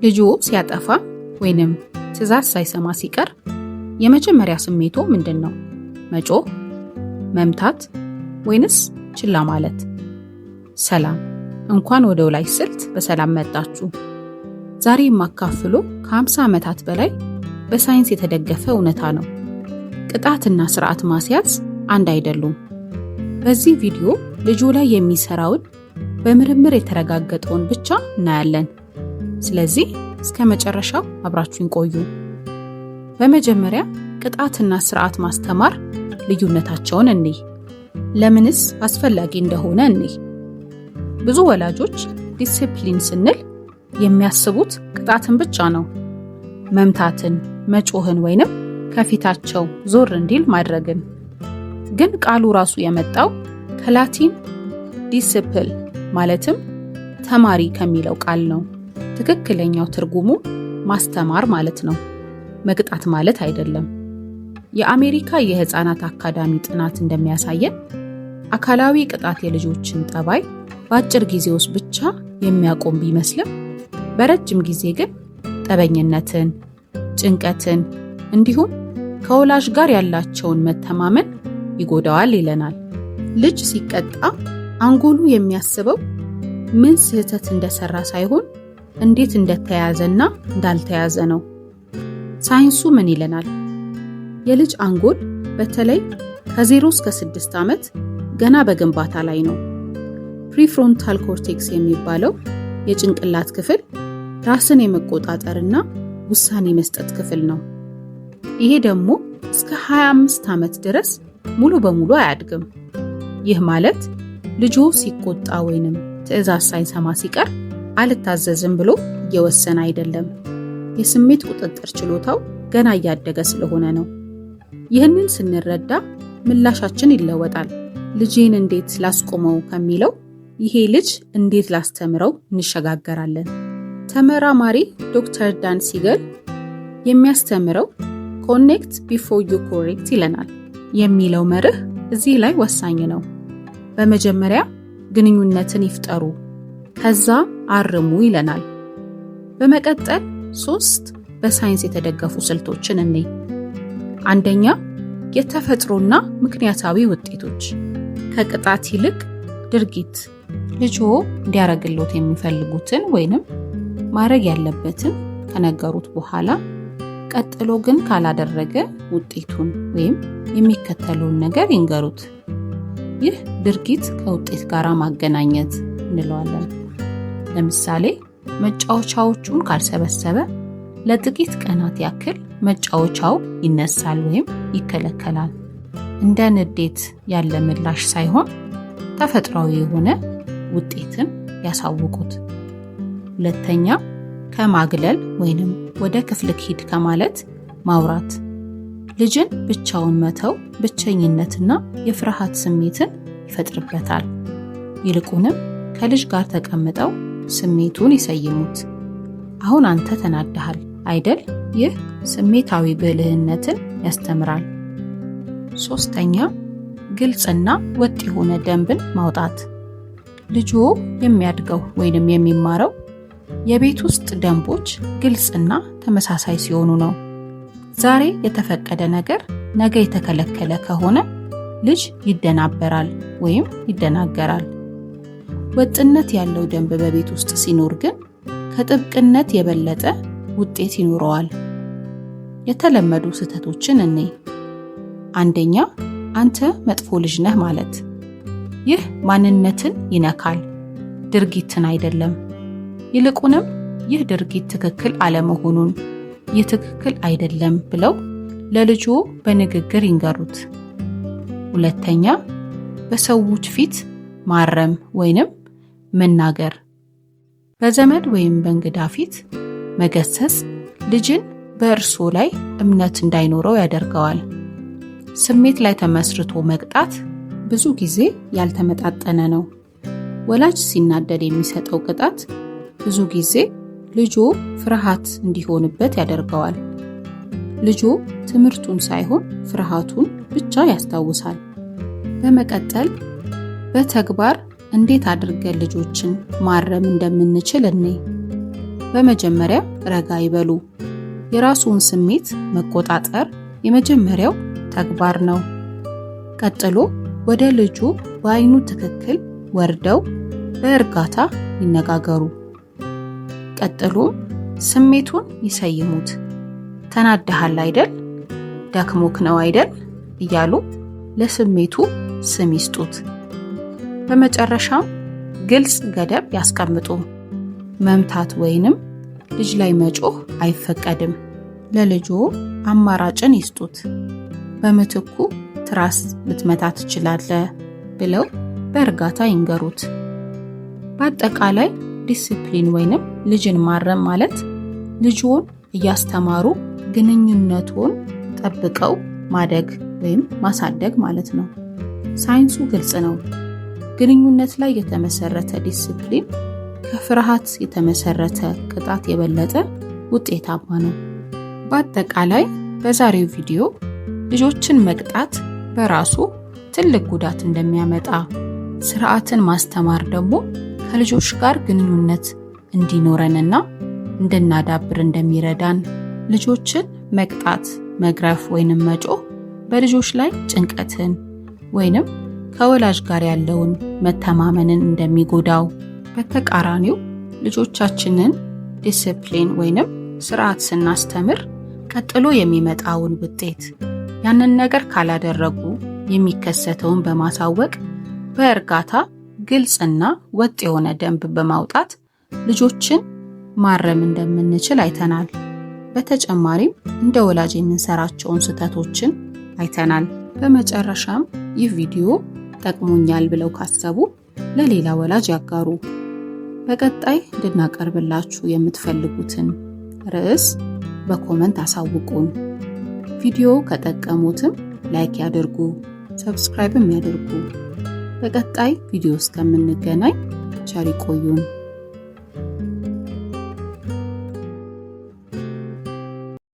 ልጆ ሲያጠፋ ወይንም ትዕዛዝ ሳይሰማ ሲቀር የመጀመሪያ ስሜቶ ምንድነው? መጮህ፣ መምታት ወይንስ ችላ ማለት? ሰላም፣ እንኳን ወደ ወላጅ ስልት በሰላም መጣችሁ። ዛሬ የማካፍሎ ከ50 ዓመታት በላይ በሳይንስ የተደገፈ እውነታ ነው። ቅጣትና ስርዓት ማስያዝ አንድ አይደሉም። በዚህ ቪዲዮ ልጆ ላይ የሚሰራውን በምርምር የተረጋገጠውን ብቻ እናያለን። ስለዚህ እስከ መጨረሻው አብራችሁን ቆዩ። በመጀመሪያ ቅጣትና ስርዓት ማስተማር ልዩነታቸውን እንይ። ለምንስ አስፈላጊ እንደሆነ እንይ። ብዙ ወላጆች ዲሲፕሊን ስንል የሚያስቡት ቅጣትን ብቻ ነው። መምታትን፣ መጮህን ወይንም ከፊታቸው ዞር እንዲል ማድረግን። ግን ቃሉ ራሱ የመጣው ከላቲን ዲሲፕል ማለትም ተማሪ ከሚለው ቃል ነው። ትክክለኛው ትርጉሙ ማስተማር ማለት ነው፣ መቅጣት ማለት አይደለም። የአሜሪካ የህፃናት አካዳሚ ጥናት እንደሚያሳየን አካላዊ ቅጣት የልጆችን ጠባይ በአጭር ጊዜ ውስጥ ብቻ የሚያቆም ቢመስልም በረጅም ጊዜ ግን ጠበኝነትን፣ ጭንቀትን እንዲሁም ከወላጅ ጋር ያላቸውን መተማመን ይጎዳዋል ይለናል። ልጅ ሲቀጣ አንጎሉ የሚያስበው ምን ስህተት እንደሰራ ሳይሆን እንዴት እንደተያዘና እንዳልተያዘ ነው። ሳይንሱ ምን ይለናል? የልጅ አንጎል በተለይ ከ0 እስከ 6 ዓመት ገና በግንባታ ላይ ነው። ፕሪፍሮንታል ኮርቴክስ የሚባለው የጭንቅላት ክፍል ራስን የመቆጣጠርና ውሳኔ መስጠት ክፍል ነው። ይሄ ደግሞ እስከ 25 ዓመት ድረስ ሙሉ በሙሉ አያድግም። ይህ ማለት ልጆ ሲቆጣ ወይንም ትዕዛዝ ሳይሰማ ሲቀር አልታዘዝም ብሎ እየወሰነ አይደለም። የስሜት ቁጥጥር ችሎታው ገና እያደገ ስለሆነ ነው። ይህንን ስንረዳ ምላሻችን ይለወጣል። ልጄን እንዴት ላስቆመው ከሚለው ይሄ ልጅ እንዴት ላስተምረው እንሸጋገራለን። ተመራማሪ ዶክተር ዳን ሲገል የሚያስተምረው ኮኔክት ቢፎር ዩ ኮሬክት ይለናል። የሚለው መርህ እዚህ ላይ ወሳኝ ነው። በመጀመሪያ ግንኙነትን ይፍጠሩ፣ ከዛ አርሙ ይለናል። በመቀጠል 3 በሳይንስ የተደገፉ ስልቶችን እንይ። አንደኛ፣ የተፈጥሮና ምክንያታዊ ውጤቶች። ከቅጣት ይልቅ ድርጊት። ልጆ እንዲያረግሎት የሚፈልጉትን ወይንም ማድረግ ያለበትን ከነገሩት በኋላ ቀጥሎ ግን ካላደረገ ውጤቱን ወይም የሚከተለውን ነገር ይንገሩት። ይህ ድርጊት ከውጤት ጋር ማገናኘት እንለዋለን። ለምሳሌ መጫወቻዎቹን ካልሰበሰበ ለጥቂት ቀናት ያክል መጫወቻው ይነሳል ወይም ይከለከላል። እንደ ንዴት ያለ ምላሽ ሳይሆን ተፈጥሯዊ የሆነ ውጤትን ያሳውቁት። ሁለተኛ፣ ከማግለል ወይንም ወደ ክፍል ሂድ ከማለት ማውራት። ልጅን ብቻውን መተው ብቸኝነትና የፍርሃት ስሜትን ይፈጥርበታል። ይልቁንም ከልጅ ጋር ተቀምጠው ስሜቱን ይሰይሙት። አሁን አንተ ተናደሃል አይደል? ይህ ስሜታዊ ብልህነትን ያስተምራል። ሶስተኛ፣ ግልጽና ወጥ የሆነ ደንብን ማውጣት። ልጆ የሚያድገው ወይንም የሚማረው የቤት ውስጥ ደንቦች ግልጽና ተመሳሳይ ሲሆኑ ነው። ዛሬ የተፈቀደ ነገር ነገ የተከለከለ ከሆነ ልጅ ይደናበራል ወይም ይደናገራል። ወጥነት ያለው ደንብ በቤት ውስጥ ሲኖር ግን ከጥብቅነት የበለጠ ውጤት ይኖረዋል። የተለመዱ ስህተቶችን እንይ። አንደኛ፣ አንተ መጥፎ ልጅ ነህ ማለት። ይህ ማንነትን ይነካል፣ ድርጊትን አይደለም። ይልቁንም ይህ ድርጊት ትክክል አለመሆኑን ይህ ትክክል አይደለም ብለው ለልጆ በንግግር ይንገሩት። ሁለተኛ፣ በሰዎች ፊት ማረም ወይንም መናገር። በዘመድ ወይም በእንግዳ ፊት መገሰጽ ልጅን በእርሶ ላይ እምነት እንዳይኖረው ያደርገዋል። ስሜት ላይ ተመስርቶ መቅጣት ብዙ ጊዜ ያልተመጣጠነ ነው። ወላጅ ሲናደድ የሚሰጠው ቅጣት ብዙ ጊዜ ልጆ ፍርሃት እንዲሆንበት ያደርገዋል። ልጆ ትምህርቱን ሳይሆን ፍርሃቱን ብቻ ያስታውሳል። በመቀጠል በተግባር እንዴት አድርገን ልጆችን ማረም እንደምንችል እንይ። በመጀመሪያ ረጋ ይበሉ። የራስዎን ስሜት መቆጣጠር የመጀመሪያው ተግባር ነው። ቀጥሎ ወደ ልጁ በዓይኑ ትክክል ወርደው በእርጋታ ይነጋገሩ። ቀጥሎ ስሜቱን ይሰይሙት። ተናደሃል አይደል? ደክሞክ ነው አይደል? እያሉ ለስሜቱ ስም ይስጡት። በመጨረሻም ግልጽ ገደብ ያስቀምጡ። መምታት ወይንም ልጅ ላይ መጮህ አይፈቀድም። ለልጆ አማራጭን ይስጡት። በምትኩ ትራስ ልትመታ ትችላለህ ብለው በእርጋታ ይንገሩት። በአጠቃላይ ዲሲፕሊን ወይንም ልጅን ማረም ማለት ልጆን እያስተማሩ ግንኙነቱን ጠብቀው ማደግ ወይም ማሳደግ ማለት ነው። ሳይንሱ ግልጽ ነው። ግንኙነት ላይ የተመሰረተ ዲሲፕሊን ከፍርሃት የተመሰረተ ቅጣት የበለጠ ውጤታማ ነው። በአጠቃላይ በዛሬው ቪዲዮ ልጆችን መቅጣት በራሱ ትልቅ ጉዳት እንደሚያመጣ፣ ስርዓትን ማስተማር ደግሞ ከልጆች ጋር ግንኙነት እንዲኖረንና እንድናዳብር እንደሚረዳን፣ ልጆችን መቅጣት፣ መግረፍ ወይንም መጮህ በልጆች ላይ ጭንቀትን ወይንም ከወላጅ ጋር ያለውን መተማመንን እንደሚጎዳው፣ በተቃራኒው ልጆቻችንን ዲሲፕሊን ወይንም ስርዓት ስናስተምር ቀጥሎ የሚመጣውን ውጤት ያንን ነገር ካላደረጉ የሚከሰተውን በማሳወቅ በእርጋታ ግልጽና ወጥ የሆነ ደንብ በማውጣት ልጆችን ማረም እንደምንችል አይተናል። በተጨማሪም እንደ ወላጅ የምንሰራቸውን ስህተቶችን አይተናል። በመጨረሻም ይህ ቪዲዮ ጠቅሞኛል ብለው ካሰቡ ለሌላ ወላጅ ያጋሩ። በቀጣይ እንድናቀርብላችሁ የምትፈልጉትን ርዕስ በኮመንት አሳውቁን። ቪዲዮ ከጠቀሙትም ላይክ ያድርጉ፣ ሰብስክራይብም ያድርጉ። በቀጣይ ቪዲዮ እስከምንገናኝ ቸር ይቆዩን።